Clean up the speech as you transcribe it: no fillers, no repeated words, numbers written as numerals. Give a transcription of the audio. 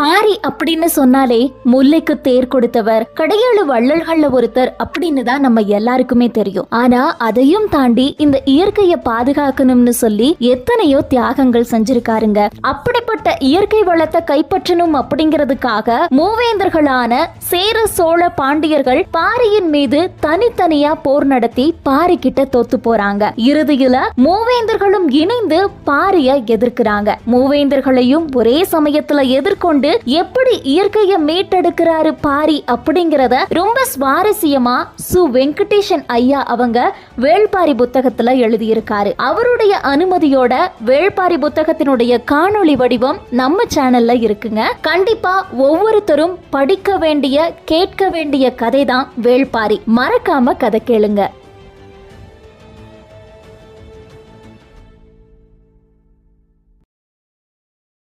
பாரி அப்படின்னு சொன்னாலே முல்லைக்கு தேர் கொடுத்தவர், கடையாளு வள்ளல்கள்ல ஒருத்தர் அப்படின்னு தான் நம்ம எல்லாருக்குமே தெரியும். ஆனா அதையும் தாண்டி இந்த இயற்கையை பாதுகாக்கணும்னு சொல்லி எத்தனையோ தியாகங்கள் செஞ்சிருக்காருங்க. அப்படிப்பட்ட இயற்கை வளத்தை கைப்பற்றணும் அப்படிங்கிறதுக்காக மூவேந்தர்களான சேர சோழ பாண்டியர்கள் பாரியின் மீது தனித்தனியா போர் நடத்தி பாரி கிட்ட தோத்து போறாங்க. இறுதியில மூவேந்தர்களும் இணைந்து பாரிய எதிர்க்கிறாங்க. மூவேந்தர்களையும் ஒரே சமயத்துல எதிர்கொண்டு எப்படி இயற்கையை மீட்டெடுக்கிறாரு பாரி அப்படிங்கறத ரொம்ப சுவாரஸ்யமா சு வெங்கடேசன் ஐயா அவங்க வேள்பாரி புத்தகத்துல எழுதியிருக்காரு. அவருடைய அனுமதியோட வேள்பாரி புத்தகத்தினுடைய காணொளி வடிவம் நம்ம சேனல்ல இருக்குங்க. கண்டிப்பா ஒவ்வொருத்தரும் படிக்க வேண்டிய கேட்க வேண்டிய கதை தான் வேள்பாரி. மறக்காம கதை கேளுங்க.